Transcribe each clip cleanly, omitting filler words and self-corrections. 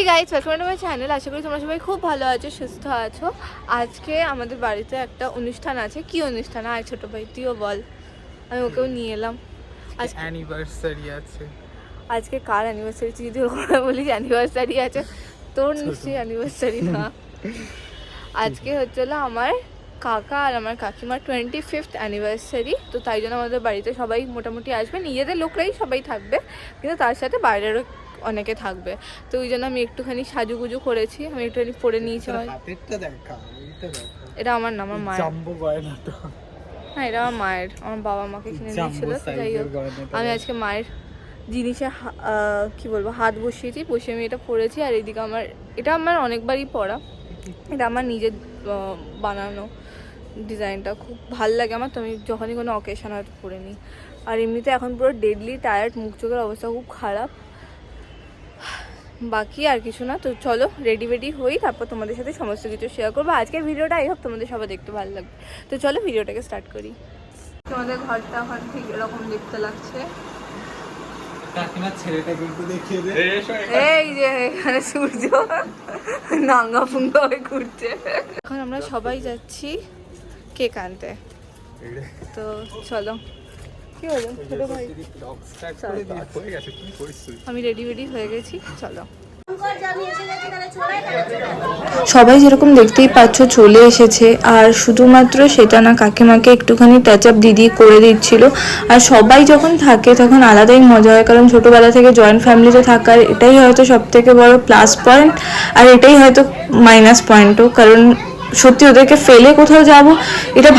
Guys, welcome to my channel. আশা করি তোমরা সবাই খুব ভালো আছো, সুস্থ আছো। আজকে আমাদের বাড়িতে একটা অনুষ্ঠান আছে। কি অনুষ্ঠান? আয় ছোট ভাই, তুইও বল। আমি ওকেও নিয়ে এলাম। আজকে অ্যানিভার্সারি আছে। আজকে কার অ্যানিভার্সারি? তুই যদি ওরা বলিস অ্যানিভার্সারি আছে, তোর নিশ্চয়ই অ্যানিভার্সারি না। আজকে হচ্ছে হলো আমার কাকা আর আমার কাকিমার 25th অ্যানিভার্সারি। তো তাই জন্য আমাদের বাড়িতে সবাই মোটামুটি আসবে, নিজেদের লোকরাই সবাই থাকবে, কিন্তু তার সাথে বাইরেরও অনেকে থাকবে। তো ওই জন্য আমি একটুখানি সাজুগুজু করেছি, আমি একটুখানি পরে নিয়েছি। এটা আমার না, আমার মায়ের। হ্যাঁ, এটা আমার মায়ের, আমার বাবা মাকে কিনে দিয়েছিল। যাই হোক, আমি আজকে মায়ের জিনিসে কি বলবো হাত বসিয়েছি, বসিয়ে আমি এটা পরেছি। আর এইদিকে আমার, এটা আমার অনেকবারই পরা, এটা আমার নিজের বানানো ডিজাইনটা খুব ভাল লাগে আমার। তো আমি যখনই কোনো অকেশন হয়তো পরে নিই। আর এমনিতে এখন পুরো ডেডলি টায়ার্ড, মুখ চোখের অবস্থা খুব খারাপ। বাকি আর কিছু না। তো চলো রেডি হই, তারপর তোমাদের সাথে সমস্ত কিছু শেয়ার করবো। আজকের ভিডিওটা আই হোপ তোমাদের সবাই দেখতে ভালো লাগবে। তো চলো ভিডিওটাকে স্টার্ট করি। তোমাদের ঘরটা এখন ঠিক এরকম দেখতে লাগছে। এই যে এখানে সূর্য নাঙ্গা ফুঙ্গা হয়ে ঘুরছে। এখন আমরা সবাই যাচ্ছি কেক আনতে। তো চলো। কি হলো ছোট ভাই? আমি রেডি হয়ে গেছি, চলো। সবাই যেরকম দেখতেই পাচ্ছ চলে এসেছে। আর শুধুমাত্র সেটা না, কাকিমাকে একটুখানি টাচ আপ দিদি করে দিচ্ছিল। আর সবাই যখন থাকে তখন আলাদাই মজা হয়, কারণ ছোটোবেলা থেকে জয়েন্ট ফ্যামিলিতে থাকার এটাই হয়তো সব থেকে বড় প্লাস পয়েন্ট, আর এটাই হয়তো মাইনাস পয়েন্টও। কারণ সত্যি ওদেরকে ফেলে কোথাও যাব, এটা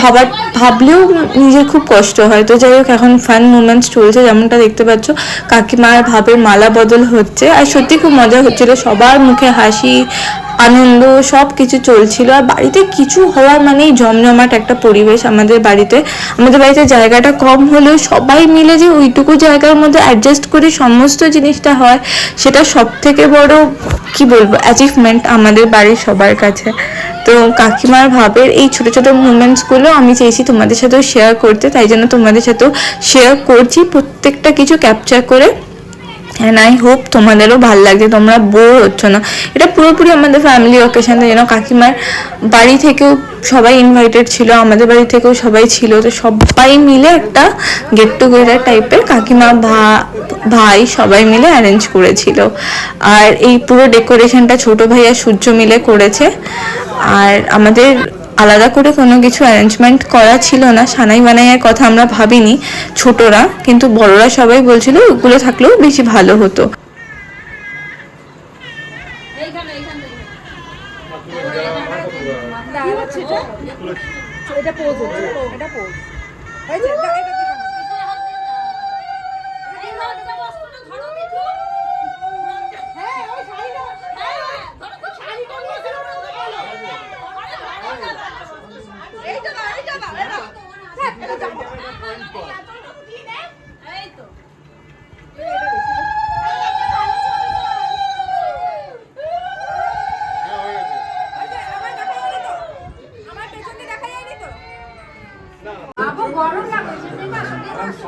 ভাবলেও নিজের খুব কষ্ট হয়। তো যাই হোক, এখন ফান মুমেন্টস চলছে, যেমনটা দেখতে পাচ্ছ কাকিমার ভাবের মালা বদল হচ্ছে। আর সত্যি খুব মজা হচ্ছিল, সবার মুখে হাসি আনন্দ সব কিছু চলছিল। আর বাড়িতে কিছু হওয়ার মানেই জমজমাট একটা পরিবেশ। আমাদের বাড়িতে জায়গাটা কম হলেও সবাই মিলে যে ওইটুকু জায়গার মধ্যে অ্যাডজাস্ট করে সমস্ত জিনিসটা হয়, সেটা সব থেকে বড় কি বলবো অ্যাচিভমেন্ট আমাদের বাড়ির সবার কাছে। তো কাকিমার ভাবের এই ছোট ছোট মুমেন্টসগুলো আমি চেয়েছি তোমাদের সাথেও শেয়ার করতে, তাই জন্য তোমাদের সাথেও শেয়ার করছি প্রত্যেকটা কিছু ক্যাপচার করে। অ্যান্ড আই হোপ তোমাদেরও ভালো লাগছে, তোমরা বোর হচ্ছ না। এটা পুরোপুরি আমাদের ফ্যামিলি অকেশন, তাই জন্য কাকিমার বাড়ি থেকেও সবাই ইনভাইটেড ছিল, আমাদের বাড়ি থেকেও সবাই ছিল। তো সবাই মিলে একটা গেট টুগেদার টাইপের কাকিমা ভাই সবাই মিলে অ্যারেঞ্জ করেছিল। আর এই পুরো ডেকোরেশনটা ছোট ভাই আর সূর্য মিলে করেছে। আর আমাদের আলাদা করে কোনো কিছু অ্যারেঞ্জমেন্ট করা ছিল না, সানাই বানাইয়ের কথা আমরা ভাবিনি ছোটরা, কিন্তু বড়রা সবাই বলছিল ওগুলো থাকলেও বেশি ভালো হতো।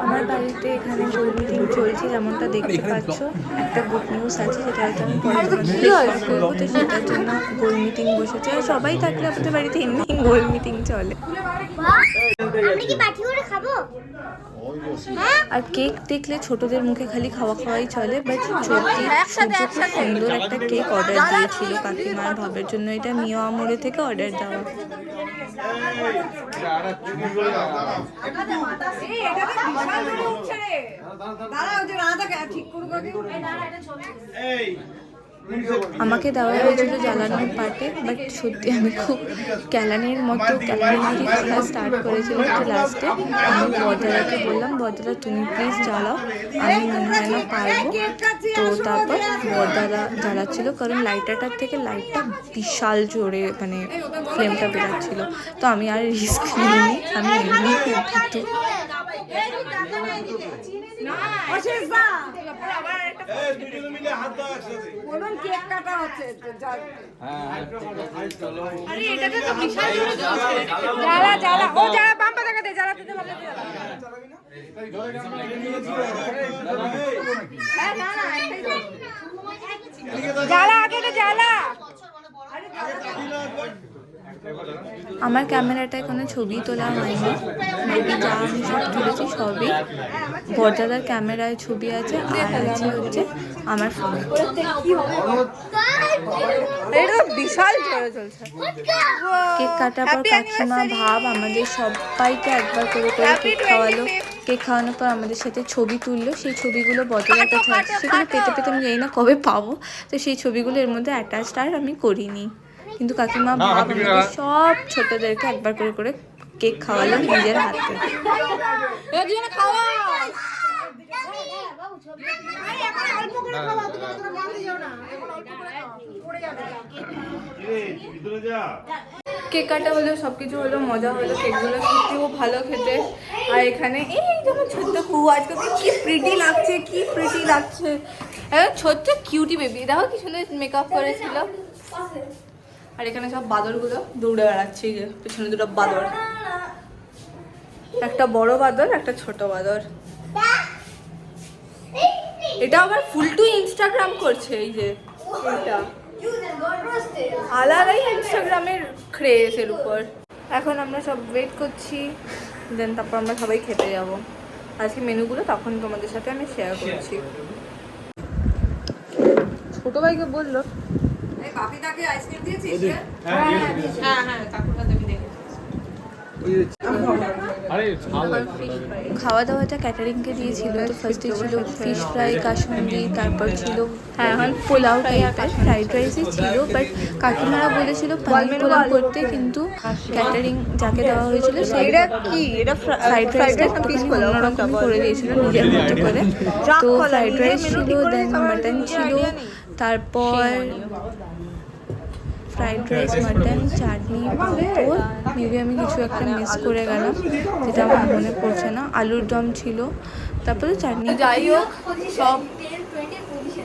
আমার বাড়িতে এখানে গোল মিটিং চলছে, যেমনটা দেখতে পাচ্ছ। একটা গুড নিউজ আছে, যেটা হয়তো আমি পরে শেয়ার করবো। তো সেটার জন্য গোল মিটিং বসেছে। আর সবাই থাকলে আমাদের বাড়িতে এমনি গোল মিটিং চলে। আর কেক দেখলে ছোটদের মুখে খালি খাওয়াই চলে, বাট সত্যি সূর্য খুব সুন্দর একটা কেক অর্ডার দিয়েছিল কাকিমার ভাবের জন্য। এটা মিয়া আমরে থেকে অর্ডার দেওয়া। আমাকে দেওয়া হয়েছিল জ্বালানোর পার্টে, বাট সত্যি আমি খুব ক্যালানির ক্যালানিগিরি করা স্টার্ট করেছিলাম। তো লাস্টে আমি বরদাদাকে বললাম, বরদাদা তুমি প্লিজ জ্বালাও, আমি মনে হয় না পারবো। তো তারপর বরদাদা জ্বালাচ্ছিল, কারণ লাইটারটার থেকে লাইটটা বিশাল জোরে মানে ফ্লেমটা বেরাচ্ছিল। তো আমি আর রিস্ক নিইনি, আমি এমনি খুব ভীতু। আরে এটাতে তো বিশাল জোরে জ্বলছে। জ্বালা ও জ্বালা বাম্পা দেখা দে। আমার ক্যামেরাটায় কোনো ছবি তোলা হয়নি, মেবি যা আমি সব তুলেছি সবই বরদাদার ক্যামেরায় ছবি আছে, আর আছে হচ্ছে আমার ফোন। বিশাল চলছে। কেক কাটার পর কাকিমা ভাব আমাদের সবাইকে একবার করে করে কেক খাওয়ালো। কেক খাওয়ানোর পর আমাদের সাথে ছবি তুললো। সেই ছবিগুলো বদলার কাছে আছে, সেগুলো পেতে পেতে আমি জানি না কবে পাবো। তো সেই ছবিগুলো এর মধ্যে অ্যাটাচড আর আমি করিনি, কিন্তু কাকিমা ভাব আমাদের সব ছোটদেরকে একবার করে করে কেক খাওয়ালো নিজের হাতে। কেক কাটা হলো, সবকিছু হলো, মজা হলো, কেকগুলো খেতেও ভালো খেতে। আর এখানে এই যেমন ছোট্ট কুহু আজকে কি প্রিটি লাগছে, কি প্রিটি লাগছে, ছোট্ট কিউটি বেবি, দেখো কি সুন্দর মেকআপ করেছিল। আর এখানে সব বাদরগুলো দৌড়ে বেড়াচ্ছে, এই যে পেছনে দুটো বাদর, একটা বড় বাদর একটা ছোট বাদর। এটা আবার ফুল টু ইনস্টাগ্রাম করছে, এই যে এটা আলাদাই ইনস্টাগ্রামের ক্রেজ এর উপর। এখন আমরা সব ওয়েট করছি, দেন তারপর আমরা সবাই খেতে যাব। আজকে মেনুগুলো তখন তোমাদের সাথে আমি শেয়ার করছি। ছোট ভাইকে বললো কাকিটাকে আইসক্রিম দিয়েছিস? হ্যাঁ কাকুটা দেবি দেখে। খাওয়া দাওয়াটা ক্যাটারিংকে দিয়েছিল। তো ফার্স্টে ছিল ফিশ ফ্রাই, কাসুন্দি, তারপর ছিল এখন পোলাও টাইপের, ফ্রাইড রাইসই ছিল। বাট কাকিমারা বলেছিল পানির পোলাও করতে, কিন্তু ক্যাটারিং যাকে দেওয়া হয়েছিল সেইটা কি এটা ফ্রাইড রাইসটা অন্যরকম করে দিয়েছিল নিজের মতো করে। তো ফ্রাইড রাইস ছিল, দেন মাটন ছিল, তারপর ফ্রাইড রাইস, মাটন, চাটনি, পাঁপড়, মেবি আমি কিছু একটা মিস করে গেলাম যেটা আমার মনে পড়ছে না, আলুর দম ছিল, তারপরে চাটনি। যাই হোক, সব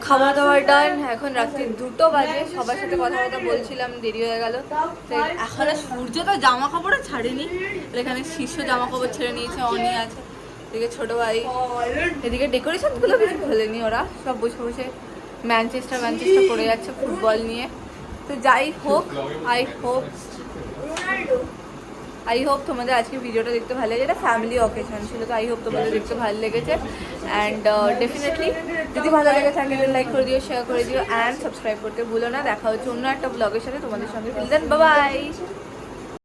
খাওয়া দাওয়া ডান। এখন রাত্রি 2টো বাজে। সবার সাথে কথা বলছিলাম, দেরি হয়ে গেল। এখন সূর্য তো জামা কাপড়ও ছাড়েনি, এখানে শিষ্য জামা কাপড় ছেড়ে নিয়েছে, অনি আছে এদিকে, ছোট ভাই এদিকে। ডেকোরেশনগুলো কিছু খোলেনি, ওরা সব বসে বসে ম্যানচেস্টার করে যাচ্ছে ফুটবল নিয়ে। তো যাই হোক, আই হোপ তোমাদের আজকে ভিডিওটা দেখতে ভালো লেগেছে। এটা ফ্যামিলি অকেশন ছিল, তো আই হোপ তোমাদের দেখতে ভালো লেগেছে। অ্যান্ড ডেফিনেটলি যদি ভালো লেগে থাকে লাইক করে দিও, শেয়ার করে দিও, অ্যান্ড সাবস্ক্রাইব করতে ভুলো না। দেখা হচ্ছে অন্য একটা ব্লগের সাথে তোমাদের সঙ্গে। Till then bye by.